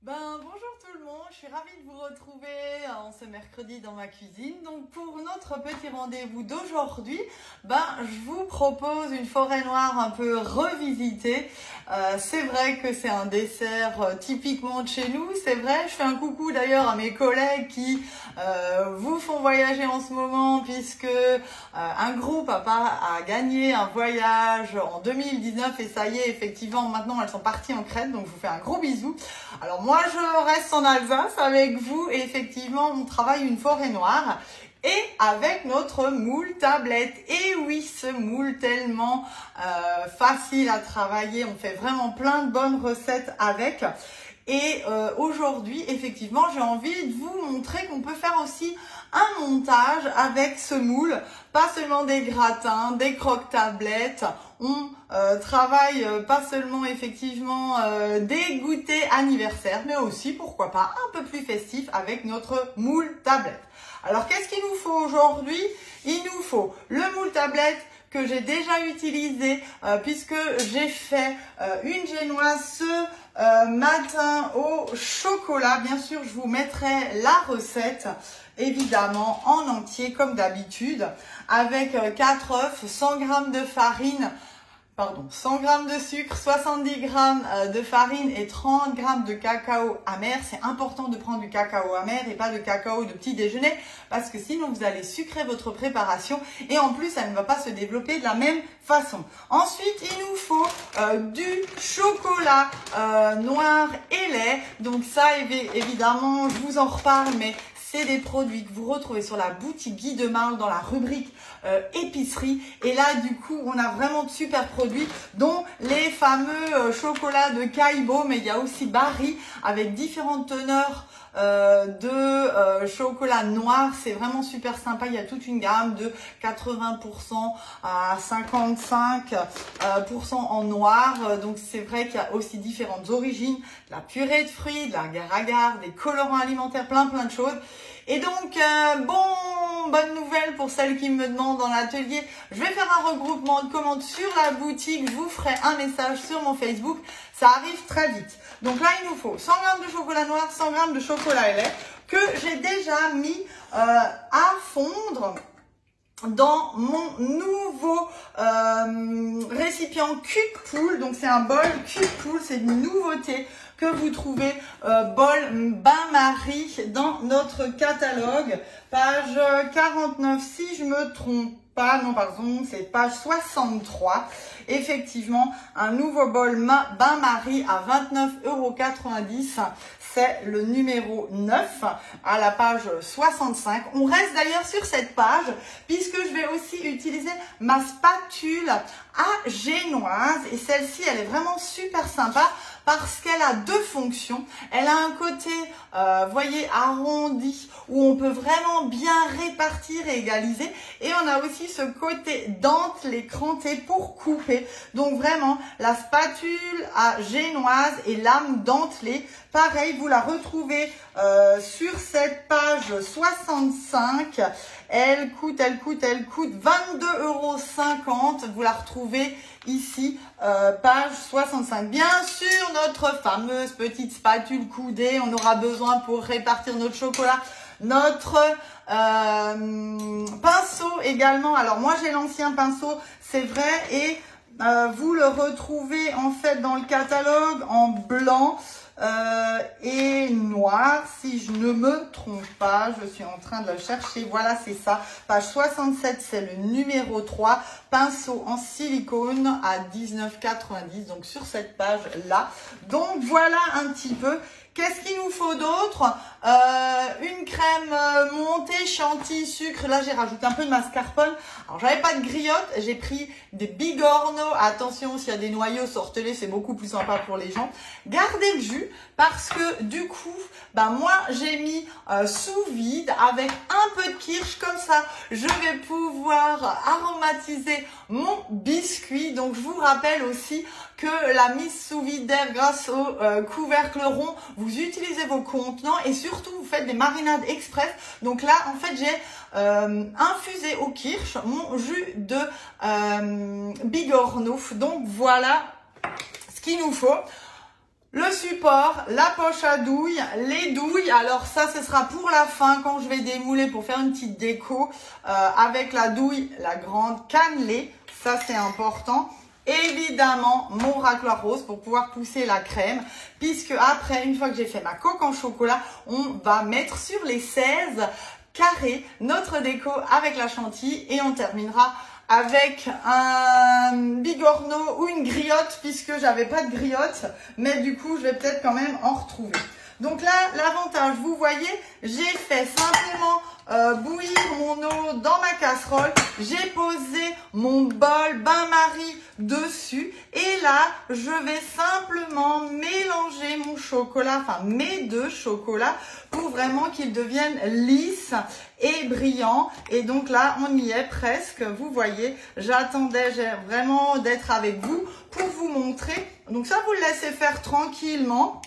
Bonjour tout le monde, je suis ravie de vous retrouver en ce mercredi dans ma cuisine. Donc pour notre petit rendez-vous d'aujourd'hui, je vous propose une forêt noire un peu revisitée. C'est vrai que c'est un dessert typiquement de chez nous, c'est vrai. Je fais un coucou d'ailleurs à mes collègues qui vous font voyager en ce moment puisque un groupe a gagné un voyage en 2019 et ça y est, effectivement, maintenant elles sont parties en Crète, donc je vous fais un gros bisou. Alors moi je reste en Alsace avec vous et effectivement on travaille une forêt noire et avec notre moule tablette. Et oui, ce moule tellement facile à travailler, on fait vraiment plein de bonnes recettes avec. Et aujourd'hui, effectivement, j'ai envie de vous montrer qu'on peut faire aussi un montage avec ce moule, pas seulement des gratins, des croque-tablettes. On travaille pas seulement effectivement des goûters anniversaires, mais aussi, pourquoi pas, un peu plus festif avec notre moule tablette. Alors, qu'est-ce qu'il nous faut aujourd'hui? Il nous faut le moule tablette que j'ai déjà utilisé puisque j'ai fait une génoise ce matin au chocolat. Bien sûr, je vous mettrai la recette évidemment en entier comme d'habitude avec 4 œufs, 100 g de farine, 100 g de sucre, 70 g de farine et 30 g de cacao amer. C'est important de prendre du cacao amer et pas de cacao de petit déjeuner parce que sinon vous allez sucrer votre préparation et en plus elle ne va pas se développer de la même façon. Ensuite, il nous faut du chocolat noir et lait. Donc ça, évidemment, je vous en reparle, mais c'est des produits que vous retrouvez sur la boutique Guy de Marle dans la rubrique épicerie. Et là, du coup, on a vraiment de super produits, dont les fameux chocolats de Kaibo, mais il y a aussi Barry avec différentes teneurs de chocolat noir. C'est vraiment super sympa. Il y a toute une gamme de 80% à 55% en noir. Donc c'est vrai qu'il y a aussi différentes origines, de la purée de fruits, de l'agar-agar, des colorants alimentaires, plein de choses. Et donc bonne nouvelle pour celles qui me demandent dans l'atelier, je vais faire un regroupement de commandes sur la boutique, je vous ferai un message sur mon Facebook, ça arrive très vite. Donc là il nous faut 100 g de chocolat noir, 100 g de chocolat et lait que j'ai déjà mis à fondre dans mon nouveau récipient Cube-Poule. Donc c'est un bol Cube-Poule, c'est une nouveauté que vous trouvez bol bain-marie dans notre catalogue, page 49 si je me trompe pas, non pardon, c'est page 63. Effectivement, un nouveau bol bain-marie à 29,90 €. C'est le numéro 9 à la page 65. On reste d'ailleurs sur cette page puisque je vais aussi utiliser ma spatule à génoise et celle-ci elle est vraiment super sympa parce qu'elle a deux fonctions. Elle a un côté, voyez, arrondi où on peut vraiment bien répartir et égaliser et on a aussi ce côté dentelé, cranté pour couper. Donc vraiment la spatule à génoise et lame dentelée, pareil, vous la retrouvez sur cette page 65. Elle coûte 22,50 €. Vous la retrouvez ici, page 65. Bien sûr, notre fameuse petite spatule coudée, on aura besoin pour répartir notre chocolat. Notre pinceau également. Alors moi j'ai l'ancien pinceau, c'est vrai, et vous le retrouvez en fait dans le catalogue en blanc et noir, si je ne me trompe pas, je suis en train de le chercher, voilà c'est ça, page 67, c'est le numéro 3, pinceau en silicone à 19,90 €, donc sur cette page là. Donc voilà un petit peu. Qu'est-ce qu'il nous faut d'autre? Une crème montée, chantilly, sucre. Là, j'ai rajouté un peu de mascarpone. Alors, j'avais pas de griotte. J'ai pris des bigorneaux. Attention, s'il y a des noyaux, sortez-les. C'est beaucoup plus sympa pour les gens. Gardez le jus parce que du coup, moi, j'ai mis sous vide avec un peu de kirsch. Comme ça, je vais pouvoir aromatiser mon biscuit. Donc, je vous rappelle aussi que la mise sous vide d'air grâce au couvercle rond, vous utilisez vos contenants et surtout vous faites des marinades express. Donc là en fait j'ai infusé au kirsch mon jus de bigorneau. Donc voilà ce qu'il nous faut. Le sucre support, la poche à douille, les douilles. Alors ça, ce sera pour la fin quand je vais démouler pour faire une petite déco avec la douille, la grande cannelée. Ça, c'est important. Évidemment, mon racloir rose pour pouvoir pousser la crème. Puisque après, une fois que j'ai fait ma coque en chocolat, on va mettre sur les 16 carrés notre déco avec la chantilly. Et on terminera avec un bigorneau ou une griotte, puisque j'avais pas de griotte, mais du coup je vais peut-être quand même en retrouver. Donc là, l'avantage, vous voyez, j'ai fait simplement bouillir mon eau dans ma casserole, j'ai posé mon bol bain-marie dessus et là, je vais simplement mélanger mon chocolat, enfin mes deux chocolats, pour vraiment qu'ils deviennent lisses et brillants. Et donc là, on y est presque, vous voyez, j'attendais vraiment d'être avec vous pour vous montrer. Donc ça, vous le laissez faire tranquillement.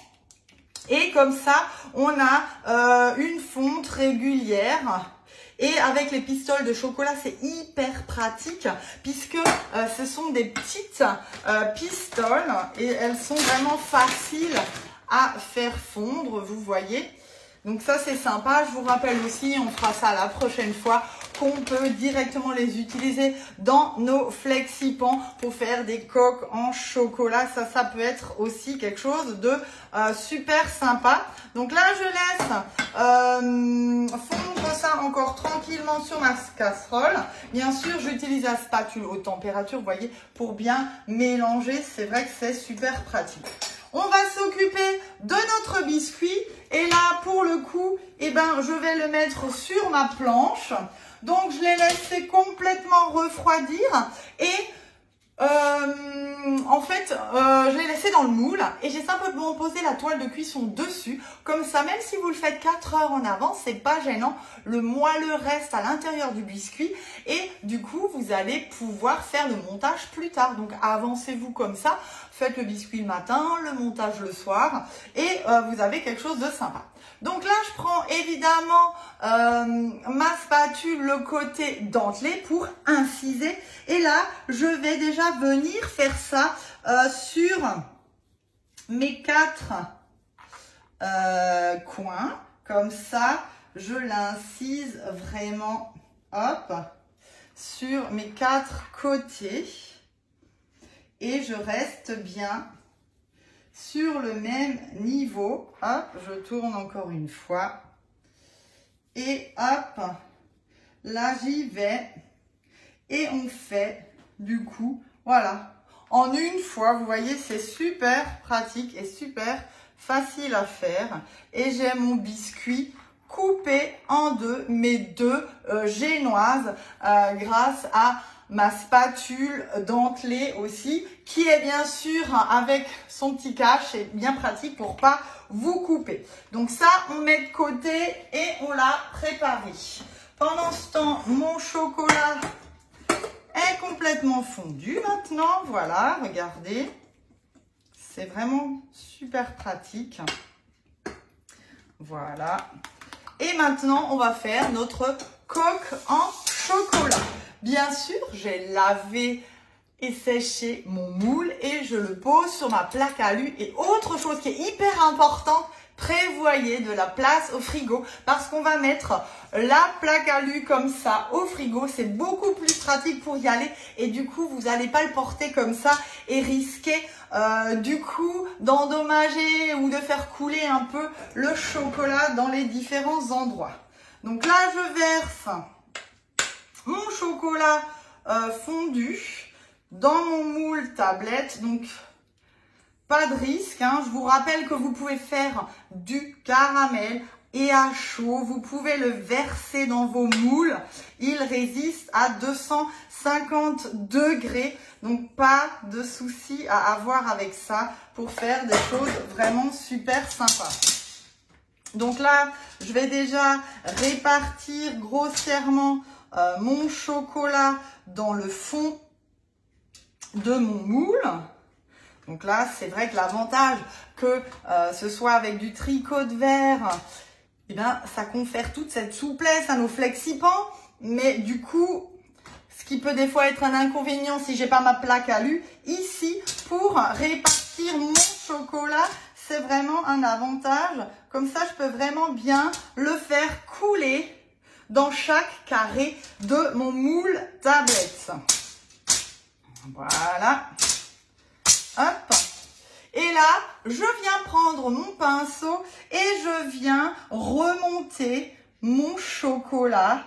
Et comme ça, on a une fonte régulière. Et avec les pistoles de chocolat, c'est hyper pratique puisque ce sont des petites pistoles et elles sont vraiment faciles à faire fondre, vous voyez. Donc ça, c'est sympa. Je vous rappelle aussi, on fera ça la prochaine fois, qu'on peut directement les utiliser dans nos flexipans pour faire des coques en chocolat. Ça peut être aussi quelque chose de super sympa. Donc là, je laisse fondre ça encore tranquillement sur ma casserole. Bien sûr, j'utilise la spatule haute température, vous voyez, pour bien mélanger. C'est vrai que c'est super pratique. On va s'occuper de notre biscuit. Et là, pour le coup, eh ben, je vais le mettre sur ma planche. Donc, je l'ai laissé complètement refroidir. Et en fait, je l'ai laissé dans le moule. Et j'ai simplement posé la toile de cuisson dessus. Comme ça, même si vous le faites 4 heures en avance, c'est pas gênant. Le moelleux reste à l'intérieur du biscuit. Et du coup, vous allez pouvoir faire le montage plus tard. Donc, avancez-vous comme ça. Faites le biscuit le matin, le montage le soir et vous avez quelque chose de sympa. Donc là, je prends évidemment ma spatule, le côté dentelé pour inciser. Et là, je vais déjà venir faire ça sur mes 4 coins. Comme ça, je l'incise vraiment, hop, sur mes 4 côtés. Et je reste bien sur le même niveau. Hop, je tourne encore une fois. Et hop, là j'y vais. Et on fait du coup, voilà, en une fois. Vous voyez, c'est super pratique et super facile à faire. Et j'ai mon biscuit coupé en deux, mes deux génoises, grâce à ma spatule dentelée aussi, qui est bien sûr avec son petit cache, et bien pratique pour pas vous couper. Donc ça, on met de côté et on l'a préparé. Pendant ce temps, mon chocolat est complètement fondu maintenant. Voilà, regardez. C'est vraiment super pratique. Voilà. Et maintenant, on va faire notre coque en chocolat. Bien sûr, j'ai lavé et séché mon moule et je le pose sur ma plaque à alu. Et autre chose qui est hyper importante, prévoyez de la place au frigo parce qu'on va mettre la plaque à alu comme ça au frigo. C'est beaucoup plus pratique pour y aller et du coup, vous n'allez pas le porter comme ça et risquer du coup d'endommager ou de faire couler un peu le chocolat dans les différents endroits. Donc là, je verse mon chocolat fondu dans mon moule tablette. Donc, pas de risque, hein. Je vous rappelle que vous pouvez faire du caramel et à chaud. Vous pouvez le verser dans vos moules. Il résiste à 250 degrés. Donc, pas de souci à avoir avec ça pour faire des choses vraiment super sympas. Donc là, je vais déjà répartir grossièrement mon chocolat dans le fond de mon moule. Donc là, c'est vrai que l'avantage que ce soit avec du tricot de verre, eh bien, ça confère toute cette souplesse à nos flexipans. Mais du coup, ce qui peut des fois être un inconvénient si j'ai pas ma plaque à alu, ici, pour répartir mon chocolat, c'est vraiment un avantage. Comme ça, je peux vraiment bien le faire couler dans chaque carré de mon moule tablette. Voilà. Hop. Et là, je viens prendre mon pinceau et je viens remonter mon chocolat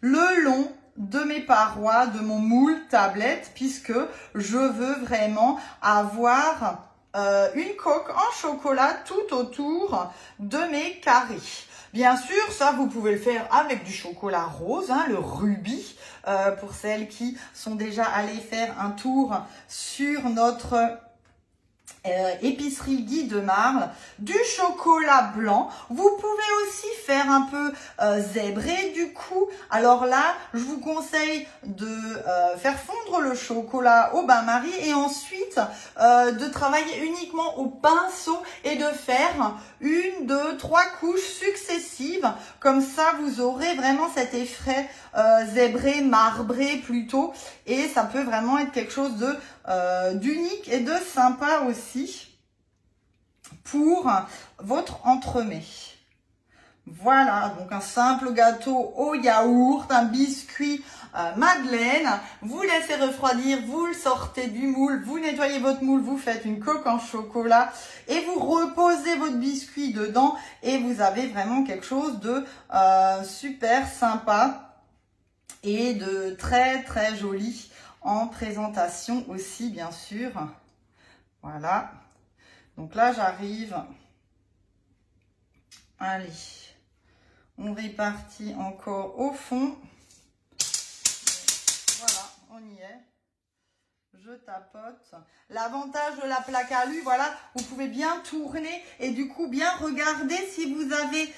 le long de mes parois de mon moule tablette, puisque je veux vraiment avoir une coque en chocolat tout autour de mes carrés. Bien sûr, ça, vous pouvez le faire avec du chocolat rose, hein, le rubis, pour celles qui sont déjà allées faire un tour sur notre épicerie Guy de Marle, du chocolat blanc. Vous pouvez aussi faire un peu zébré du coup. Alors là, je vous conseille de faire fondre le chocolat au bain-marie et ensuite de travailler uniquement au pinceau et de faire 1, 2, 3 couches successives. Comme ça, vous aurez vraiment cet effet zébré, marbré plutôt. Et ça peut vraiment être quelque chose de d'unique et de sympa aussi pour votre entremets. Voilà, donc un simple gâteau au yaourt, un biscuit madeleine. Vous laissez refroidir, vous le sortez du moule, vous nettoyez votre moule, vous faites une coque en chocolat et vous reposez votre biscuit dedans et vous avez vraiment quelque chose de super sympa et de très très joli en présentation aussi, bien sûr. Voilà. Donc là, j'arrive. Allez. On répartit encore au fond. Voilà, on y est. Je tapote. L'avantage de la plaque à alu, voilà, vous pouvez bien tourner et du coup bien regarder si vous avez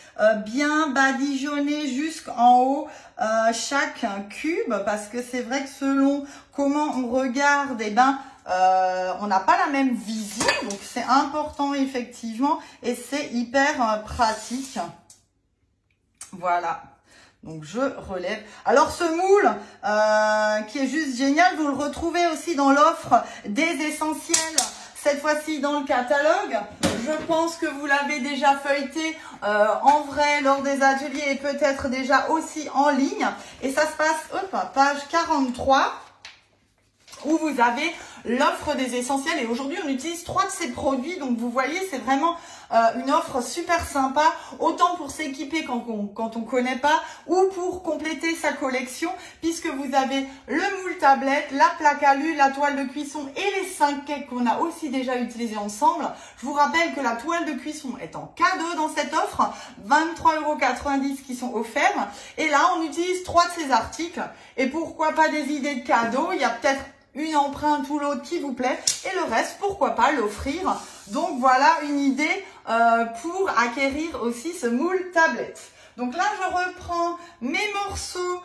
bien badigeonné jusqu'en haut chaque cube, parce que c'est vrai que selon comment on regarde, eh ben, on n'a pas la même vision, donc c'est important effectivement et c'est hyper pratique. Voilà. Donc, je relève. Alors, ce moule qui est juste génial, vous le retrouvez aussi dans l'offre des essentiels, cette fois-ci dans le catalogue. Je pense que vous l'avez déjà feuilleté en vrai lors des ateliers et peut-être déjà aussi en ligne. Et ça se passe, hop, page 43, où vous avez l'offre des essentiels. Et aujourd'hui, on utilise 3 de ces produits. Donc, vous voyez, c'est vraiment une offre super sympa, autant pour s'équiper quand on connaît pas ou pour compléter sa collection, puisque vous avez le moule tablette, la plaque alu, la toile de cuisson et les 5 cakes qu'on a aussi déjà utilisés ensemble. Je vous rappelle que la toile de cuisson est en cadeau dans cette offre, 23,90 € qui sont offerts. Et là, on utilise 3 de ces articles. Et pourquoi pas des idées de cadeaux? Il y a peut-être une empreinte ou l'autre qui vous plaît et le reste, pourquoi pas l'offrir. Donc voilà une idée pour acquérir aussi ce moule tablette. Donc là, je reprends mes morceaux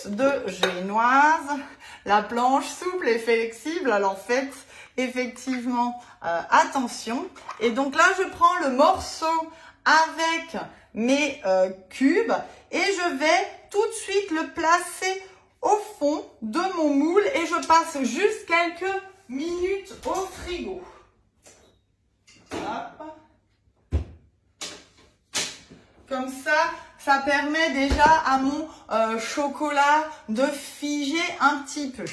de génoise, la planche souple et flexible. Alors faites effectivement attention. Et donc là, je prends le morceau avec mes cubes et je vais tout de suite le placer au fond de mon moule et je passe juste quelques minutes au frigo. Hop. Comme ça permet déjà à mon chocolat de figer un petit peu.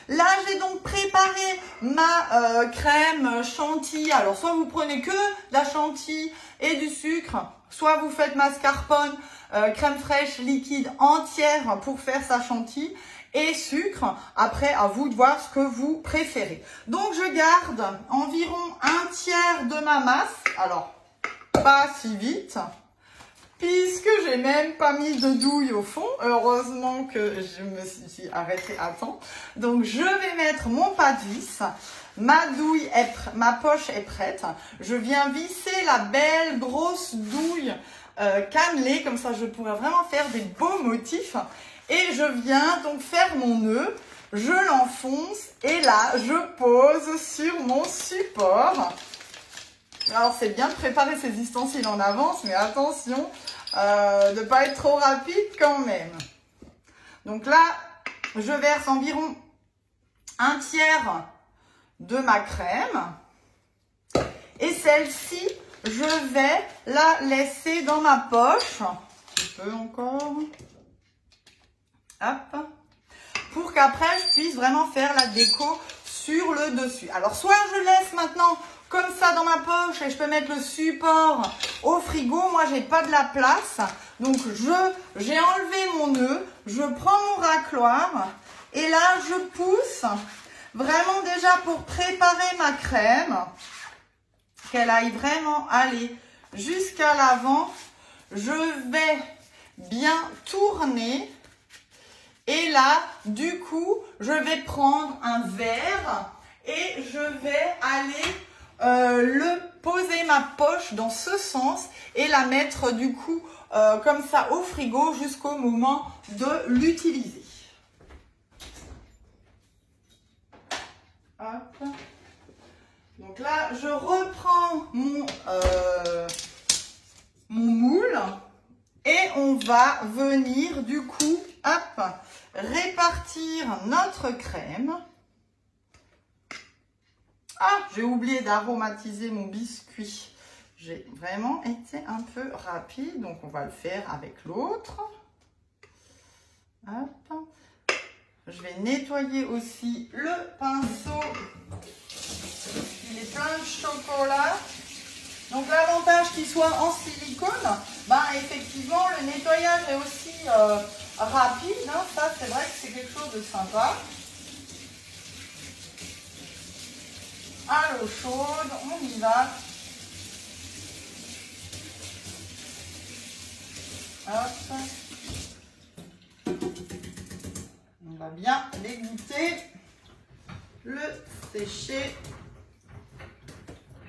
Là, j'ai donc préparé ma crème chantilly. Alors, soit vous prenez que de la chantilly et du sucre, soit vous faites mascarpone, crème fraîche liquide entière pour faire sa chantilly et sucre. Après, à vous de voir ce que vous préférez. Donc, je garde environ 1/3 de ma masse. Alors, pas si vite, puisque j'ai même pas mis de douille au fond. Heureusement que je me suis arrêtée à temps. Donc, je vais mettre mon pas de vis. Ma douille ma poche est prête. Je viens visser la belle grosse douille cannelée. Comme ça, je pourrais vraiment faire des beaux motifs. Et je viens donc faire mon nœud. Je l'enfonce et là, je pose sur mon support. Alors, c'est bien de préparer ses ustensiles en avance, mais attention de ne pas être trop rapide quand même. Donc là, je verse environ 1/3 de ma crème. Et celle-ci, je vais la laisser dans ma poche. Un petit peu encore. Hop. Pour qu'après, je puisse vraiment faire la déco sur le dessus. Alors, soit je laisse maintenant comme ça dans ma poche et je peux mettre le support au frigo. Moi, j'ai pas de la place. Donc, j'ai enlevé mon nœud. Je prends mon racloir et là, je pousse vraiment déjà pour préparer ma crème. Qu'elle aille vraiment aller jusqu'à l'avant. Je vais bien tourner. Et là, du coup, je vais prendre un verre et je vais aller poser ma poche dans ce sens et la mettre du coup comme ça au frigo jusqu'au moment de l'utiliser. Hop. Donc là, je reprends mon moule et on va venir du coup, hop, répartir notre crème. Ah, j'ai oublié d'aromatiser mon biscuit. J'ai vraiment été un peu rapide, donc on va le faire avec l'autre. Hop. Je vais nettoyer aussi le pinceau. Il est plein de chocolat. Donc l'avantage qu'il soit en silicone, ben effectivement le nettoyage est aussi rapide. Hein. Ça c'est vrai que c'est quelque chose de sympa. À l'eau chaude, on y va. Hop. On va bien l'égoutter, le sécher.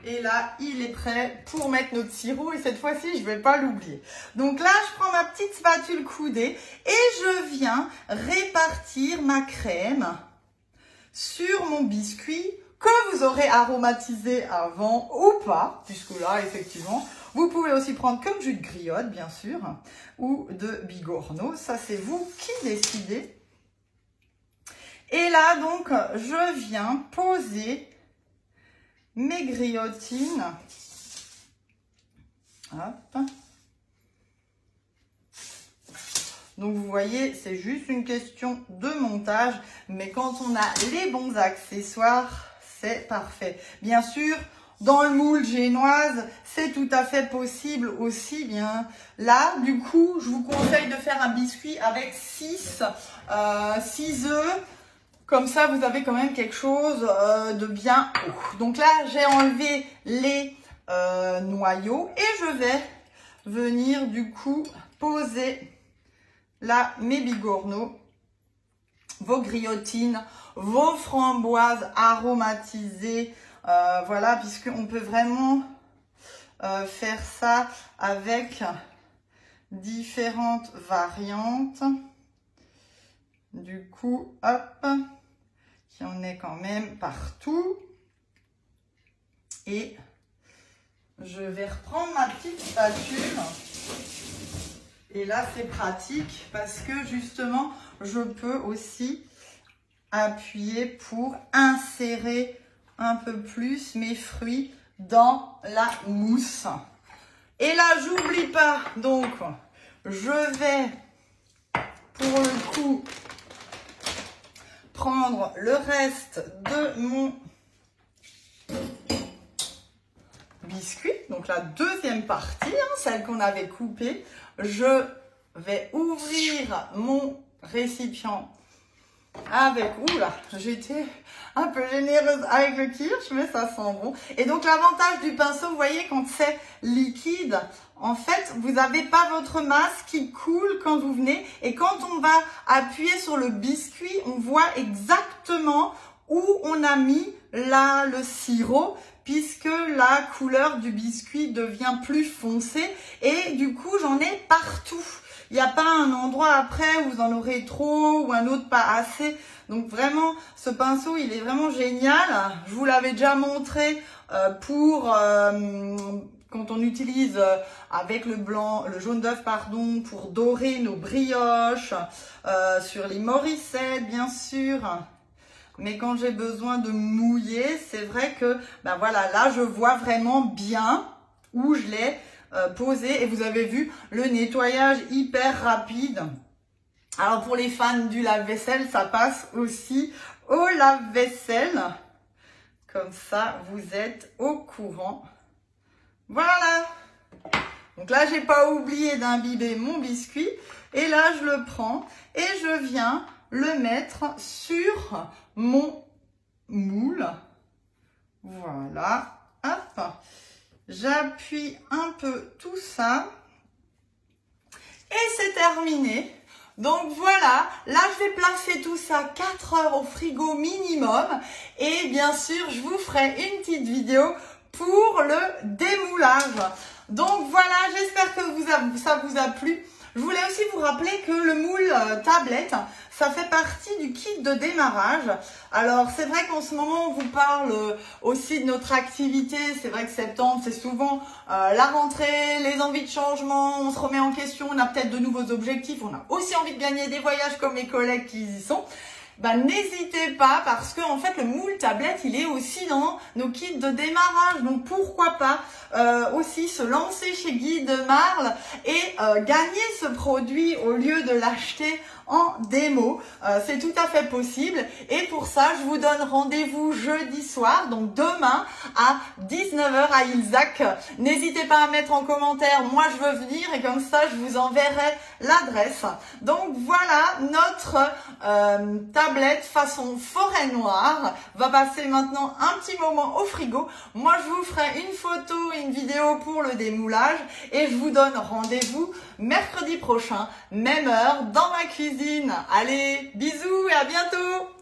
Et là, il est prêt pour mettre notre sirop. Et cette fois-ci, je ne vais pas l'oublier. Donc là, je prends ma petite spatule coudée et je viens répartir ma crème sur mon biscuit que vous aurez aromatisé avant ou pas. Puisque là, effectivement, vous pouvez aussi prendre comme jus de griotte, bien sûr, ou de bigorneau. Ça, c'est vous qui décidez. Et là, donc, je viens poser mes griotines. Hop. Donc vous voyez, c'est juste une question de montage, mais quand on a les bons accessoires, c'est parfait. Bien sûr, dans le moule génoise, c'est tout à fait possible aussi. Bien là, du coup, je vous conseille de faire un biscuit avec 6 œufs. Comme ça, vous avez quand même quelque chose de bien haut. Donc là, j'ai enlevé les noyaux et je vais venir du coup poser là mes bigorneaux, vos griotines, vos framboises aromatisées. Voilà, puisqu'on peut vraiment faire ça avec différentes variantes. Du coup, hop. Qui en est quand même partout. Et je vais reprendre ma petite spatule. Et là, c'est pratique parce que justement, je peux aussi appuyer pour insérer un peu plus mes fruits dans la mousse. Et là, j'oublie pas, donc, je vais pour le coup prendre le reste de mon biscuit, donc la deuxième partie, hein, celle qu'on avait coupée. Je vais ouvrir mon récipient avec, oula, j'étais un peu généreuse avec le kirsch, mais ça sent bon. Et donc l'avantage du pinceau, vous voyez, quand c'est liquide, en fait, vous n'avez pas votre masse qui coule quand vous venez. Et quand on va appuyer sur le biscuit, on voit exactement où on a mis là le sirop, puisque la couleur du biscuit devient plus foncée. Et du coup, j'en ai partout. Il n'y a pas un endroit après où vous en aurez trop ou un autre pas assez. Donc vraiment, ce pinceau, il est vraiment génial. Je vous l'avais déjà montré pour quand on utilise avec le blanc, le jaune d'œuf, pardon, pour dorer nos brioches, sur les Morissette, bien sûr. Mais quand j'ai besoin de mouiller, c'est vrai que, ben voilà, là, je vois vraiment bien. où je l'ai posé. Et vous avez vu le nettoyage hyper rapide. Alors pour les fans du lave-vaisselle, ça passe aussi au lave-vaisselle. Comme ça, vous êtes au courant. Voilà. Donc là, j'ai pas oublié d'imbiber mon biscuit. Et là, je le prends et je viens le mettre sur mon moule. Voilà. Hop. J'appuie un peu tout ça. Et c'est terminé. Donc voilà, là je vais placer tout ça 4 heures au frigo minimum. Et bien sûr, je vous ferai une petite vidéo pour le démoulage. Donc voilà, j'espère que ça vous a plu. Je voulais aussi vous rappeler que le moule tablette, ça fait partie du kit de démarrage. Alors c'est vrai qu'en ce moment on vous parle aussi de notre activité. C'est vrai que septembre c'est souvent la rentrée, les envies de changement, on se remet en question, on a peut-être de nouveaux objectifs, on a aussi envie de gagner des voyages comme les collègues qui y sont. N'hésitez pas parce que en fait le moule tablette il est aussi dans nos kits de démarrage, donc pourquoi pas aussi se lancer chez Guy de Marle et gagner ce produit au lieu de l'acheter en démo. C'est tout à fait possible et pour ça je vous donne rendez-vous jeudi soir, donc demain à 19 h à Ilzac. N'hésitez pas à mettre en commentaire, moi je veux venir et comme ça je vous enverrai l'adresse. Donc voilà, notre tablette façon forêt noire va passer maintenant un petit moment au frigo. Moi je vous ferai une photo et une vidéo pour le démoulage et je vous donne rendez-vous mercredi prochain, même heure, dans ma cuisine. Allez, bisous et à bientôt!